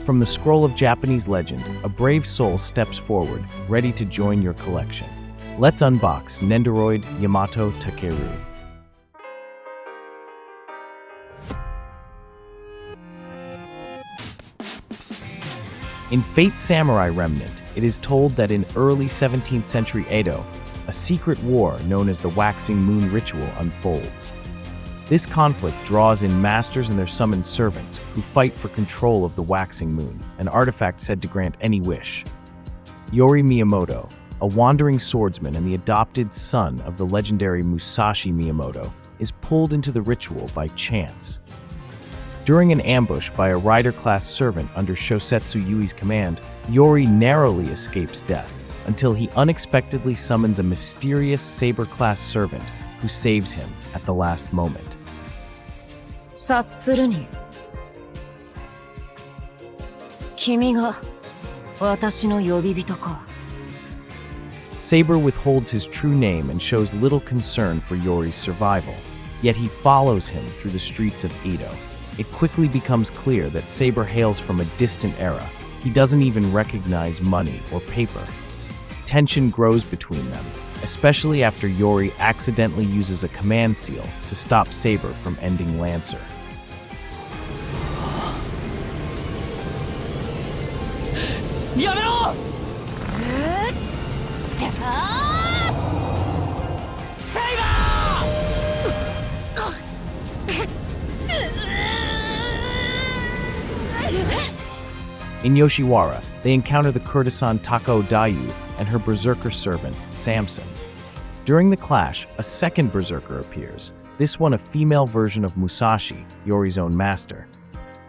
From the scroll of Japanese legend, a brave soul steps forward, ready to join your collection. Let's unbox Nendoroid Yamato Takeru. In Fate Samurai Remnant, it is told that in early 17th century Edo, a secret war known as the Waxing Moon Ritual unfolds. This conflict draws in masters and their summoned servants who fight for control of the Waxing Moon, an artifact said to grant any wish. Yori Miyamoto, a wandering swordsman and the adopted son of the legendary Musashi Miyamoto, is pulled into the ritual by chance. During an ambush by a rider-class servant under Shosetsu Yui's command, Yori narrowly escapes death until he unexpectedly summons a mysterious saber-class servant who saves him at the last moment. 察するに君が私の呼び人か Saber withholds his true name and shows little concern for Yori's survival, yet he follows him through the streets of Edo. It quickly becomes clear that Saber hails from a distant era. He doesn't even recognize money or paper. Tension grows between them, especially after Yori accidentally uses a command seal to stop Saber from ending Lancer. Yamero! In Yoshiwara, they encounter the courtesan Tako Dayu and her berserker servant, Samson. During the clash, a second berserker appears, this one a female version of Musashi, Yori's own master.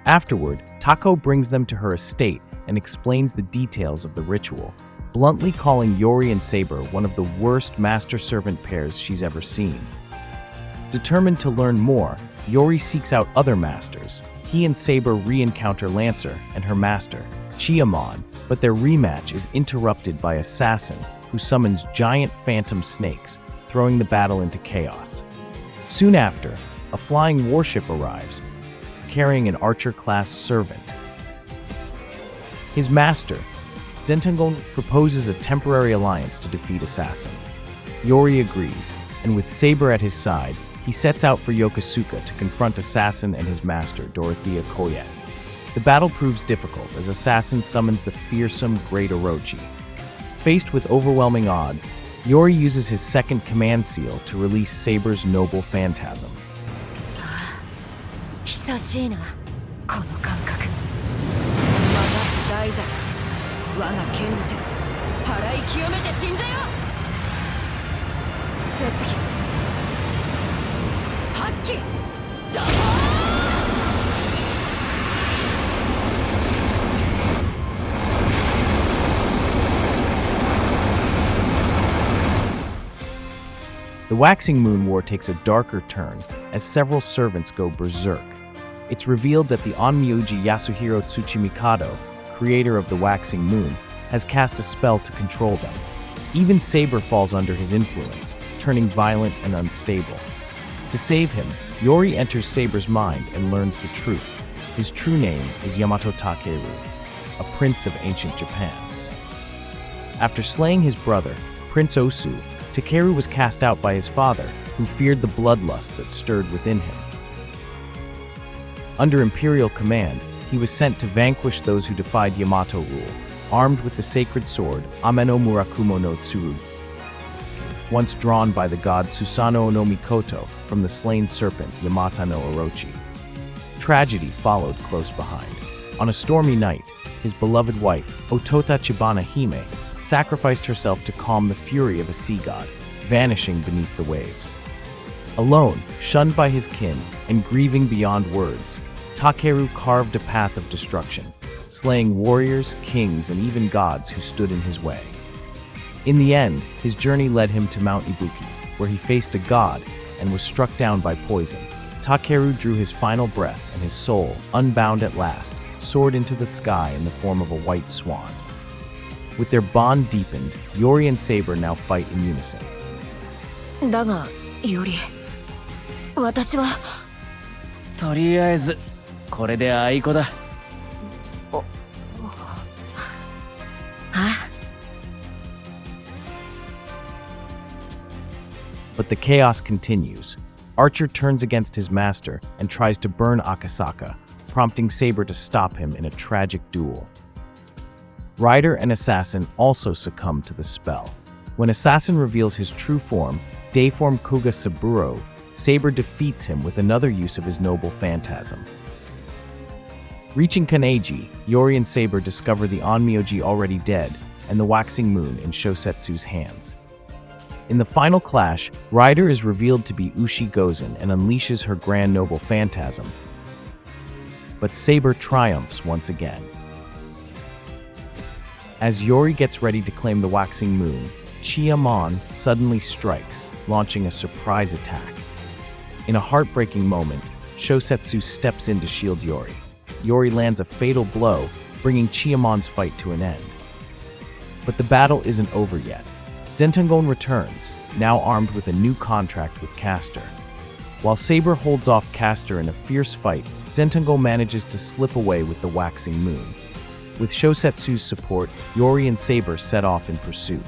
Afterward, Tako brings them to her estate and explains the details of the ritual, bluntly calling Yori and Saber one of the worst master-servant pairs she's ever seen. Determined to learn more, Yori seeks out other masters. He and Saber re-encounter Lancer and her master, Chiyamon, but their rematch is interrupted by Assassin, who summons giant phantom snakes, throwing the battle into chaos. Soon after, a flying warship arrives, carrying an archer-class servant. His master, Zentangon, proposes a temporary alliance to defeat Assassin. Yori agrees, and with Saber at his side, he sets out for Yokosuka to confront Assassin and his master, Dorothea Koye. The battle proves difficult as Assassin summons the fearsome Great Orochi. Faced with overwhelming odds, Yori uses his second command seal to release Saber's noble phantasm. 久しいなこの感覚我が大蛇我が剣にて払い清めて死んぜよ絶技発揮打倒 The Waxing Moon War takes a darker turn as several servants go berserk. It's revealed that the Onmyuji Yasuhiro Tsuchimikado, creator of the Waxing Moon, has cast a spell to control them. Even Saber falls under his influence, turning violent and unstable. To save him, Yori enters Saber's mind and learns the truth. His true name is Yamato Takeru, a prince of ancient Japan. After slaying his brother, Prince Osu, Takeru was cast out by his father, who feared the bloodlust that stirred within him. Under imperial command, he was sent to vanquish those who defied Yamato rule, armed with the sacred sword Ameno Murakumo no Tsuru, once drawn by the god Susanoo no Mikoto from the slain serpent Yamata no Orochi. Tragedy followed close behind. On a stormy night, his beloved wife, Otota Chibana Hime, sacrificed herself to calm the fury of a sea god, vanishing beneath the waves. Alone, shunned by his kin, and grieving beyond words, Takeru carved a path of destruction, slaying warriors, kings, and even gods who stood in his way. In the end, his journey led him to Mount Ibuki, where he faced a god and was struck down by poison. Takeru drew his final breath, and his soul, unbound at last, soared into the sky in the form of a white swan. With their bond deepened, Yori and Saber now fight in unison. だが、より私はとりあえずこれであいこだ。But the chaos continues. Archer turns against his master and tries to burn Akasaka, prompting Saber to stop him in a tragic duel. Rider and Assassin also succumb to the spell. When Assassin reveals his true form, Deiform Kuga Saburo, Saber defeats him with another use of his noble phantasm. Reaching Kaneji, Yori and Saber discover the Onmyoji already dead and the waxing moon in Shosetsu's hands. In the final clash, Rider is revealed to be Ushi Gozen and unleashes her grand noble phantasm. But Saber triumphs once again. As Yori gets ready to claim the waxing moon, Chiyamon suddenly strikes, launching a surprise attack. In a heartbreaking moment, Shosetsu steps in to shield Yori. Yori lands a fatal blow, bringing Chiyamon's fight to an end. But the battle isn't over yet. Zentangon returns, now armed with a new contract with Castor. While Saber holds off Castor in a fierce fight, Zentangon manages to slip away with the waxing moon. With Shosetsu's support, Yori and Saber set off in pursuit.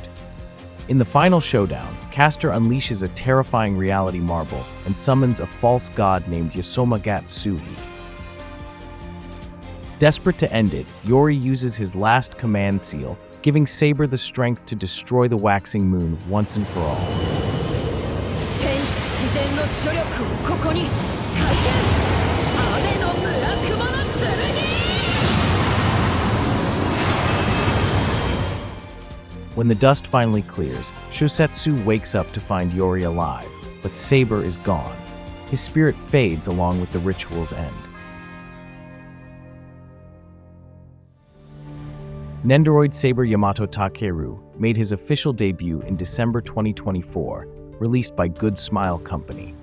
In the final showdown, Castor unleashes a terrifying reality marble and summons a false god named Yasoma Suhi. Desperate to end it, Yori uses his last command seal, giving Saber the strength to destroy the waxing moon once and for all. When the dust finally clears, Shosetsu wakes up to find Yori alive, but Saber is gone. His spirit fades along with the ritual's end. Nendoroid Saber Yamato Takeru made his official debut in December 2024, released by Good Smile Company.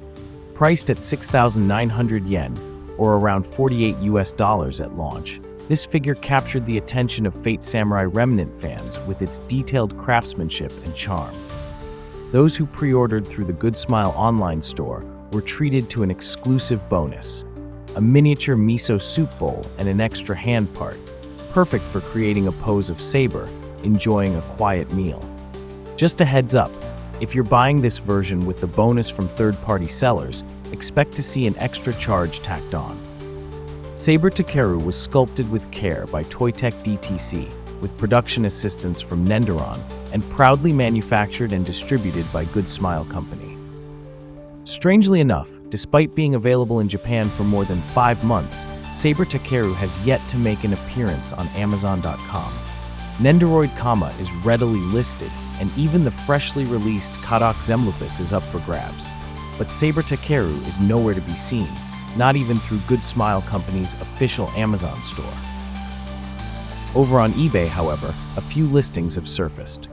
Priced at 6,900 yen, or around $48 at launch, this figure captured the attention of Fate Samurai Remnant fans with its detailed craftsmanship and charm. Those who pre-ordered through the Good Smile online store were treated to an exclusive bonus, a miniature miso soup bowl and an extra hand part, perfect for creating a pose of Saber, enjoying a quiet meal. Just a heads up, if you're buying this version with the bonus from third-party sellers, expect to see an extra charge tacked on. Saber Takeru was sculpted with care by Toytech DTC, with production assistance from Nendoroid, and proudly manufactured and distributed by Good Smile Company. Strangely enough, despite being available in Japan for more than 5 months, Saber Takeru has yet to make an appearance on Amazon.com. Nendoroid Kama is readily listed, and even the freshly released Kadak Zemlupus is up for grabs. But Saber Takeru is nowhere to be seen, not even through Good Smile Company's official Amazon store. Over on eBay, however, a few listings have surfaced.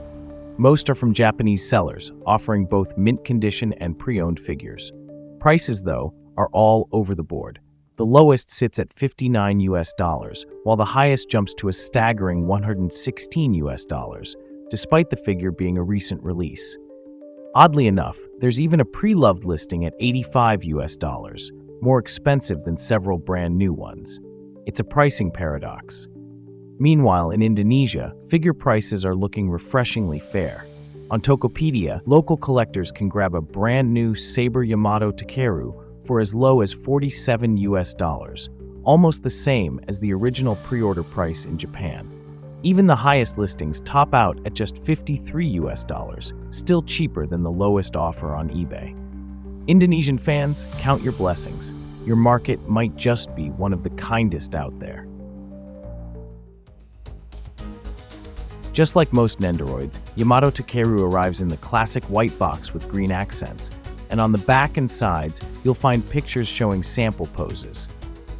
Most are from Japanese sellers, offering both mint condition and pre-owned figures. Prices, though, are all over the board. The lowest sits at $59, while the highest jumps to a staggering $116, despite the figure being a recent release. Oddly enough, there's even a pre-loved listing at $85, more expensive than several brand new ones. It's a pricing paradox. Meanwhile, in Indonesia, figure prices are looking refreshingly fair. On Tokopedia, local collectors can grab a brand new Saber Yamato Takeru for as low as $47, almost the same as the original pre-order price in Japan. Even the highest listings top out at just $53, still cheaper than the lowest offer on eBay. Indonesian fans, count your blessings. Your market might just be one of the kindest out there. Just like most Nendoroids, Yamato Takeru arrives in the classic white box with green accents, and on the back and sides, you'll find pictures showing sample poses.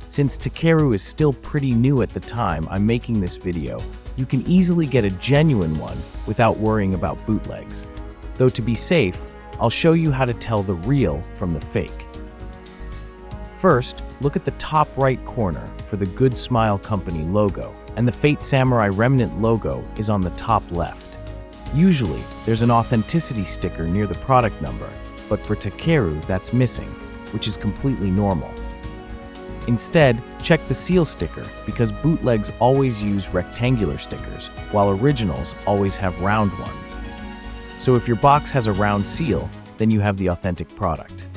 Since Takeru is still pretty new at the time I'm making this video, you can easily get a genuine one without worrying about bootlegs. Though to be safe, I'll show you how to tell the real from the fake. First, look at the top right corner for the Good Smile Company logo, and the Fate Samurai Remnant logo is on the top left. Usually, there's an authenticity sticker near the product number, but for Takeru, that's missing, which is completely normal. Instead, check the seal sticker because bootlegs always use rectangular stickers, while originals always have round ones. So if your box has a round seal, then you have the authentic product.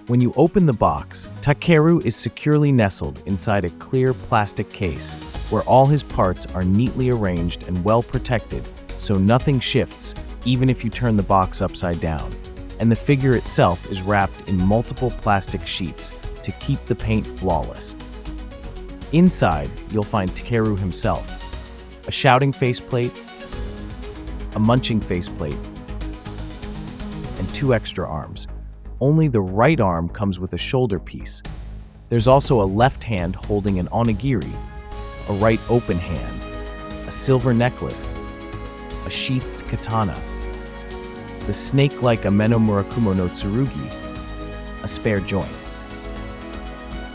When you open the box, Takeru is securely nestled inside a clear plastic case where all his parts are neatly arranged and well protected so nothing shifts even if you turn the box upside down. And the figure itself is wrapped in multiple plastic sheets to keep the paint flawless. Inside, you'll find Takeru himself, a shouting faceplate, a munching faceplate, and 2 extra arms. Only the right arm comes with a shoulder piece. There's also a left hand holding an onigiri, a right open hand, a silver necklace, a sheathed katana, the snake-like Ameno Murakumo no Tsurugi, a spare joint,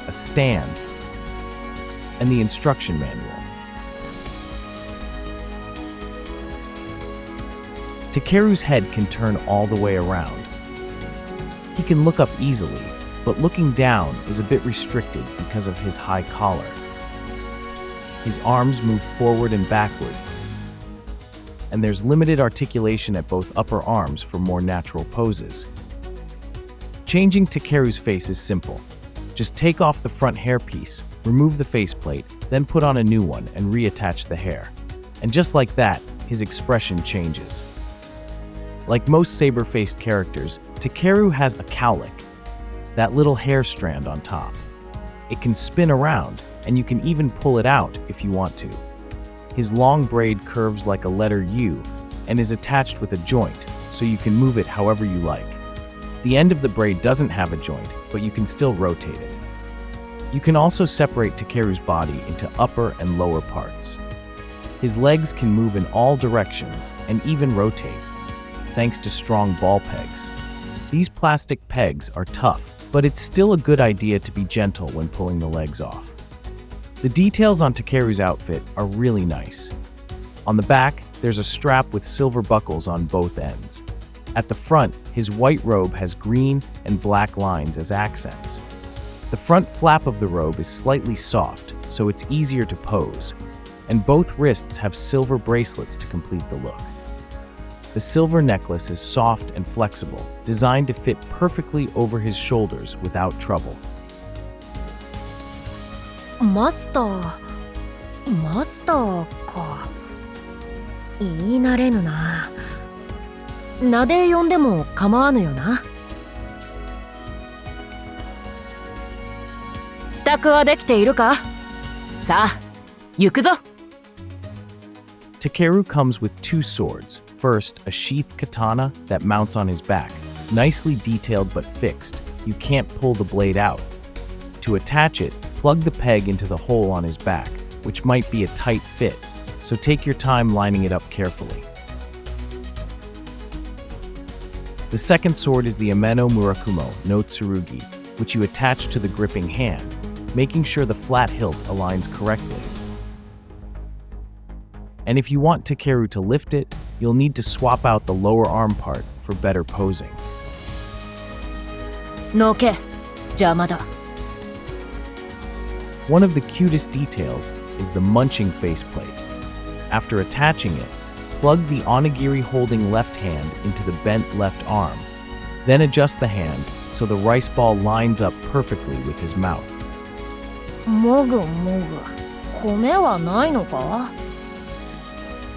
a stand, and the instruction manual. Takeru's head can turn all the way around. He can look up easily, but looking down is a bit restricted because of his high collar. His arms move forward and backward, and there's limited articulation at both upper arms for more natural poses. Changing Takeru's face is simple. Just take off the front hairpiece, remove the faceplate, then put on a new one and reattach the hair. And just like that, his expression changes. Like most saber-faced characters, Takeru has a cowlick, that little hair strand on top. It can spin around, and you can even pull it out if you want to. His long braid curves like a letter U and is attached with a joint, so you can move it however you like. The end of the braid doesn't have a joint, but you can still rotate it. You can also separate Takeru's body into upper and lower parts. His legs can move in all directions and even rotate, thanks to strong ball pegs. These plastic pegs are tough, but it's still a good idea to be gentle when pulling the legs off. The details on Takeru's outfit are really nice. On the back, there's a strap with silver buckles on both ends. At the front, his white robe has green and black lines as accents. The front flap of the robe is slightly soft, so it's easier to pose, and both wrists have silver bracelets to complete the look. The silver necklace is soft and flexible, designed to fit perfectly over his shoulders without trouble. マスターか。言い慣れぬな。名で呼んでも構わぬよな。支度はできているか？さあ、行くぞ。Takeru comes with 2 swords. First, a sheathed katana that mounts on his back, nicely detailed but fixed. You can't pull the blade out. To attach it, plug the peg into the hole on his back, which might be a tight fit, so take your time lining it up carefully. The second sword is the Ameno Murakumo no Tsurugi, which you attach to the gripping hand, making sure the flat hilt aligns correctly. And if you want Takeru to lift it, you'll need to swap out the lower arm part for better posing. のけ、邪魔だ。One of the cutest details is the munching faceplate. After attaching it, plug the onigiri holding left hand into the bent left arm. Then adjust the hand so the rice ball lines up perfectly with his mouth. もぐもぐ、米はないのか？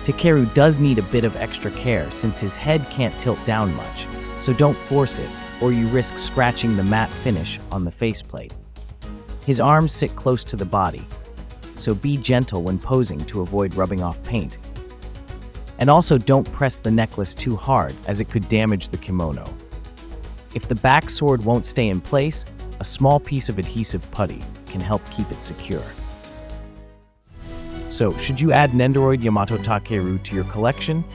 Takeru does need a bit of extra care since his head can't tilt down much, so don't force it or you risk scratching the matte finish on the faceplate. His arms sit close to the body, so be gentle when posing to avoid rubbing off paint. And also don't press the necklace too hard as it could damage the kimono. If the back sword won't stay in place, a small piece of adhesive putty can help keep it secure. So, should you add Nendoroid Yamato Takeru to your collection?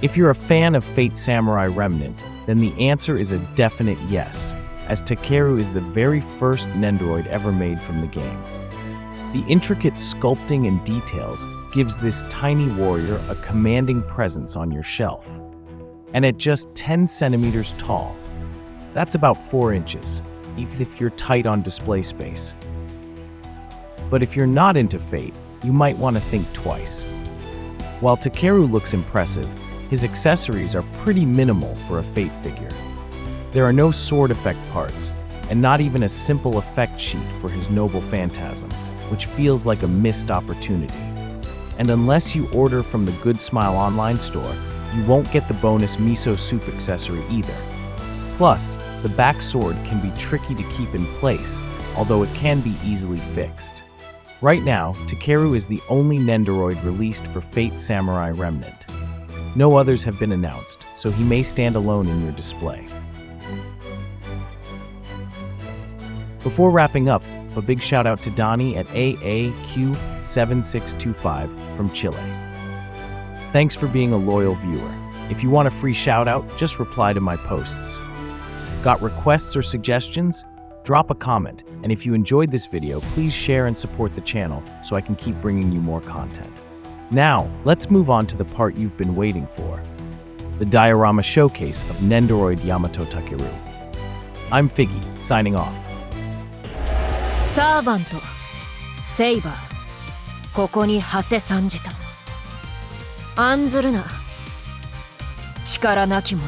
If you're a fan of Fate Samurai Remnant, then the answer is a definite yes, as Takeru is the very first Nendoroid ever made from the game. The intricate sculpting and details gives this tiny warrior a commanding presence on your shelf. And at just 10 centimeters tall, that's about 4 inches, even if you're tight on display space. But if you're not into Fate, you might want to think twice. While Takeru looks impressive, his accessories are pretty minimal for a Fate figure. There are no sword effect parts, and not even a simple effect sheet for his noble phantasm, which feels like a missed opportunity. And unless you order from the Good Smile online store, you won't get the bonus miso soup accessory either. Plus, the back sword can be tricky to keep in place, although it can be easily fixed. Right now, Takeru is the only Nendoroid released for Fate Samurai Remnant. No others have been announced, so he may stand alone in your display. Before wrapping up, a big shout out to Donnie at AAQ7625 from Chile. Thanks for being a loyal viewer. If you want a free shout out, just reply to my posts. Got requests or suggestions? Drop a comment, and if you enjoyed this video, please share and support the channel so I can keep bringing you more content. Now, let's move on to the part you've been waiting for, the diorama showcase of Nendoroid Yamato Takeru. I'm Figgy, signing off. サーバント、セイバー、ここに馳せ参じた。案ずるな。力なき者、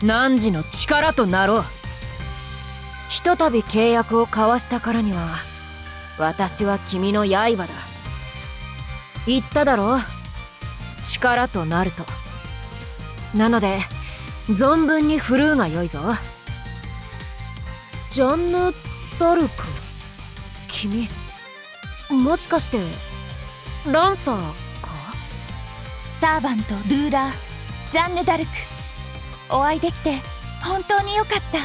汝の力となろう。ひとたび契約を交わしたからには、私は君の刃だ。言っただろう。力となると。なので、存分に振るうがよいぞ。ジャンヌ・ダルク、君、もしかしてランサーか？サーバント、ルーラー、ジャンヌ・ダルク、お会いできて本当によかった。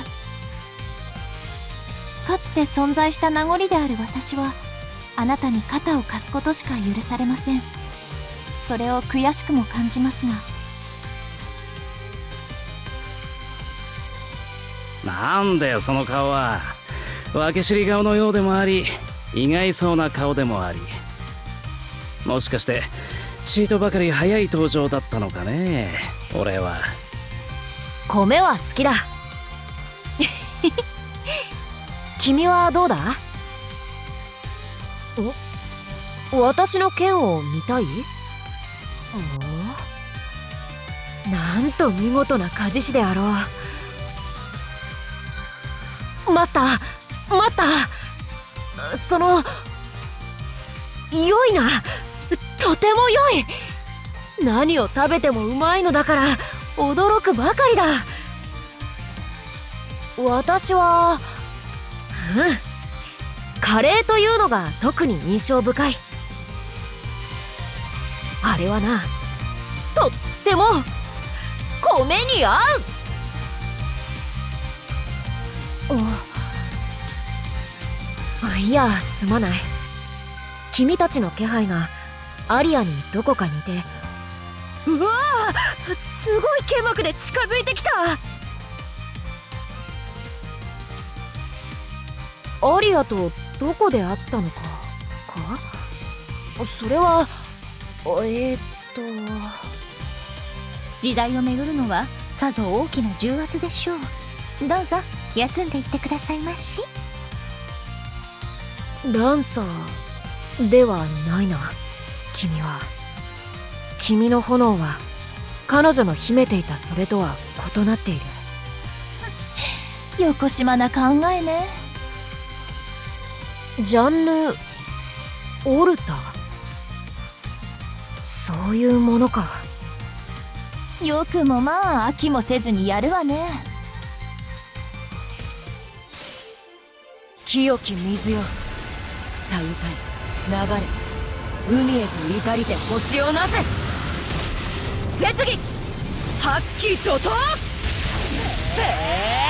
かつて存在した名残である私は、あなたに肩を貸すことしか許されません。それを悔しくも感じますが。なんだよその顔は。分け知り顔のようでもあり、意外そうな顔でもあり、もしかしてチートばかり早い登場だったのかね。俺は米は好きだ。君はどうだ？私の剣を見たい？なんと見事な鍛冶師であろう。マスター、マスター、良いな。とても良い。何を食べてもうまいのだから驚くばかりだ。私はカレーというのが特に印象深い。あれはな、とっても米に合う。いや、すまない。君たちの気配がアリアにどこかにいて。うわあ、すごい剣幕で近づいてきた。アリアとどこで会ったのかそれは時代を巡るのはさぞ大きな重圧でしょう。どうぞ休んでいってくださいまし。ランサーではないな。君の炎は彼女の秘めていたそれとは異なっている。よこしまな考えね。ジャンヌ・オルタ、そういうものか。よくもまあ飽きもせずにやるわね。清き水よ、たうたい流れ、海へと至りて星をなせ。絶技発揮怒涛。せー